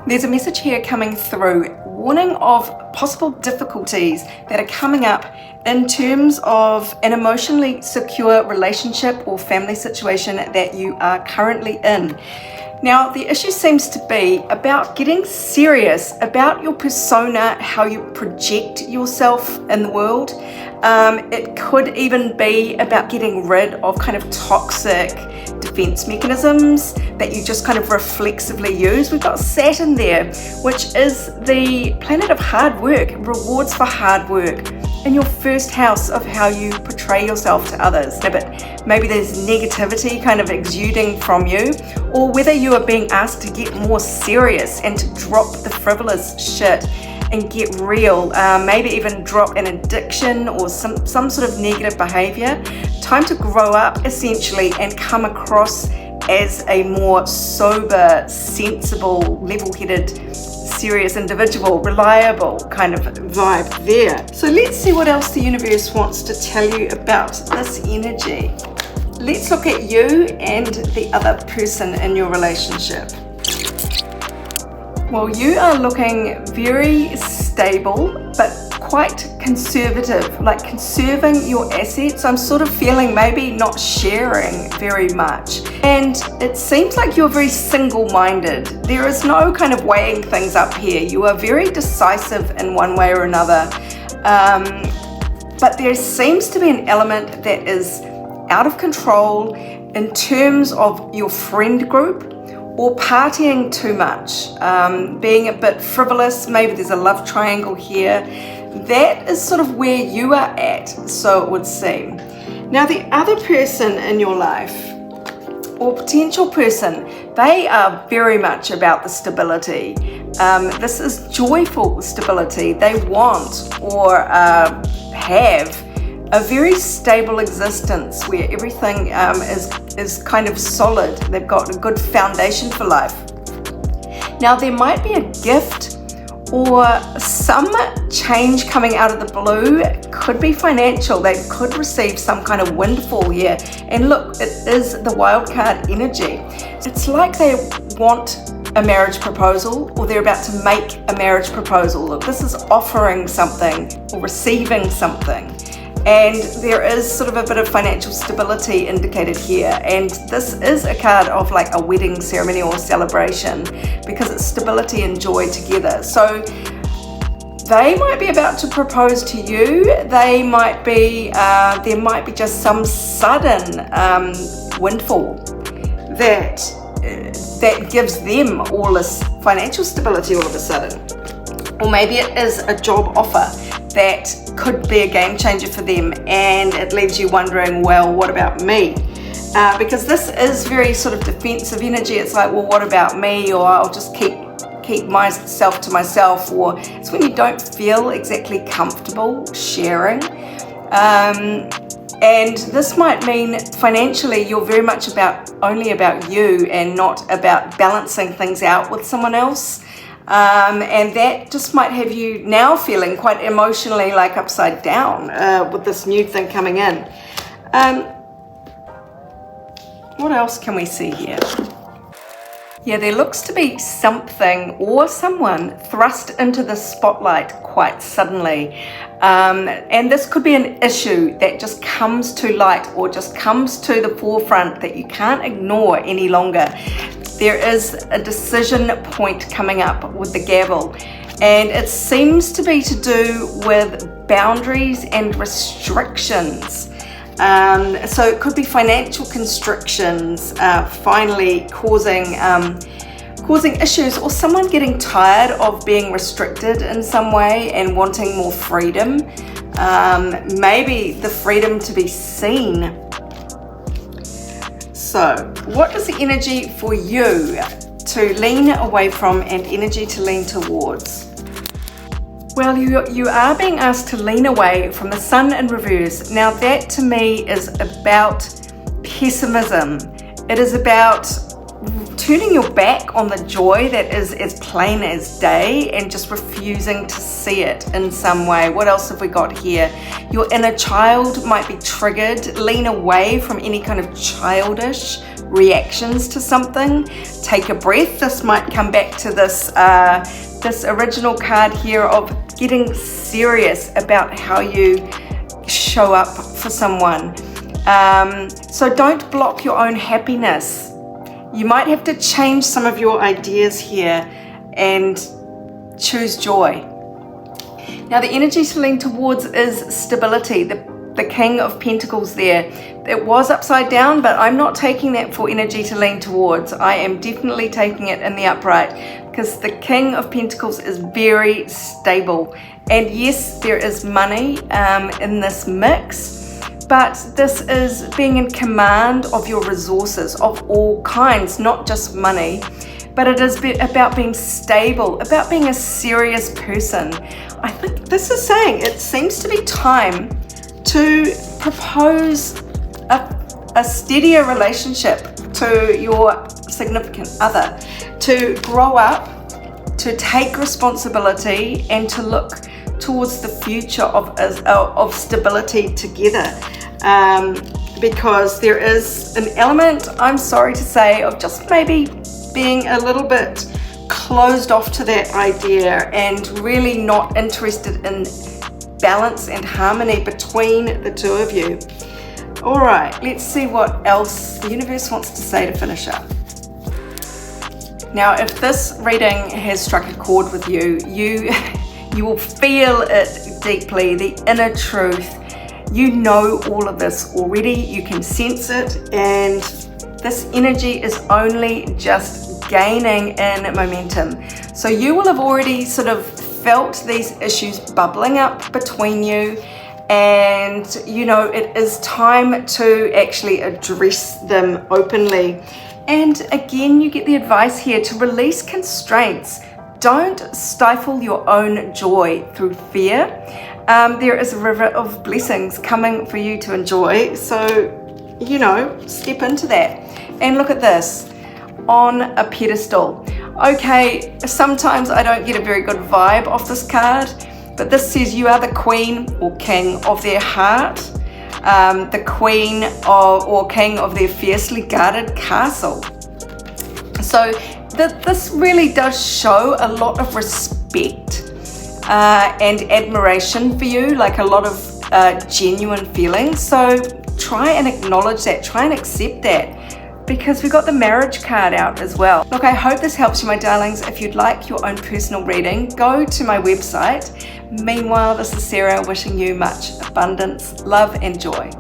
There's a message here coming through, warning of possible difficulties that are coming up in terms of an emotionally secure relationship or family situation that you are currently in. Now, the issue seems to be about getting serious about your persona, how you project yourself in the world. It could even be about getting rid of kind of toxic defense mechanisms that you just kind of reflexively use. We've got Saturn there, which is the planet of hard work, rewards for hard work, in your first house of how you portray yourself to others. But maybe there's negativity kind of exuding from you, or whether you are being asked to get more serious and to drop the frivolous shit and get real, maybe even drop an addiction or some sort of negative behavior. Time to grow up essentially and come across as a more sober, sensible, level-headed, serious individual, reliable kind of vibe there. So let's see what else the universe wants to tell you about this energy. Let's look at you and the other person in your relationship. Well, you are looking very stable, but quite conservative, like conserving your assets. I'm sort of feeling maybe not sharing very much. And it seems like you're very single-minded. There is no kind of weighing things up here. You are very decisive in one way or another. But there seems to be an element that is out of control in terms of your friend group, or partying too much, being a bit frivolous. Maybe there's a love triangle here. That is sort of where you are at, so it would seem. Now, the other person in your life, or potential person, they are very much about the stability. This is joyful stability. They want or have a very stable existence where everything is kind of solid. They've got a good foundation for life. Now, there might be a gift or some change coming out of the blue. It could be financial. They could receive some kind of windfall here. And look, it is the wild card energy. It's like they want a marriage proposal, or they're about to make a marriage proposal. Look, this is offering something or receiving something. And there is sort of a bit of financial stability indicated here. And this is a card of like a wedding ceremony or celebration, because it's stability and joy together. So they might be about to propose to you. They might be, there might be just some sudden windfall that gives them all this financial stability all of a sudden. Or maybe it is a job offer that could be a game changer for them, and it leaves you wondering, well, what about me? Because this is very sort of defensive energy. It's like, well, what about me? Or I'll just keep myself to myself. Or it's when you don't feel exactly comfortable sharing. And this might mean financially you're very much only about you and not about balancing things out with someone else. And that just might have you now feeling quite emotionally like upside down with this new thing coming in. What else can we see here? Yeah, there looks to be something or someone thrust into the spotlight quite suddenly. And this could be an issue that just comes to light or just comes to the forefront that you can't ignore any longer. There is a decision point coming up with the gavel, and it seems to be to do with boundaries and restrictions. So it could be financial constrictions finally causing issues, or someone getting tired of being restricted in some way and wanting more freedom. Maybe the freedom to be seen. So, what is the energy for you to lean away from and energy to lean towards? Well, you are being asked to lean away from the Sun in reverse. Now, that to me is about pessimism. It is about turning your back on the joy that is as plain as day and just refusing to see it in some way. What else have we got here? Your inner child might be triggered. Lean away from any kind of childish reactions to something. Take a breath. This might come back to this this original card here of getting serious about how you show up for someone. So don't block your own happiness. You might have to change some of your ideas here and choose joy. Now the energy to lean towards is stability, the King of Pentacles there. It was upside down, but I'm not taking that for energy to lean towards. I am definitely taking it in the upright, because the King of Pentacles is very stable. And yes, there is money in this mix, but this is being in command of your resources of all kinds, not just money, but it is about being stable, about being a serious person. I think this is saying it seems to be time to propose a steadier relationship to your significant other, to grow up, to take responsibility, and to look towards the future of stability together. Because there is an element, I'm sorry to say, of just maybe being a little bit closed off to that idea and really not interested in balance and harmony between the two of you. All right, let's see what else the universe wants to say to finish up. Now, if this reading has struck a chord with you, you will feel it deeply, the inner truth. You know all of this already, you can sense it, and this energy is only just gaining in momentum. So you will have already sort of felt these issues bubbling up between you, and you know it is time to actually address them openly. And again, you get the advice here to release constraints. Don't stifle your own joy through fear. There is a river of blessings coming for you to enjoy, so you know, step into that. And look at this, on a pedestal. Okay, sometimes I don't get a very good vibe off this card, but this says you are the queen or king of their heart, the queen or king of their fiercely guarded castle. So this really does show a lot of respect and admiration for you, like a lot of genuine feelings. So try and acknowledge that, try and accept that, because we've got the marriage card out as well. Look, I hope this helps you, my darlings. If you'd like your own personal reading, go to my website. Meanwhile, this is Sarah wishing you much abundance, love and joy.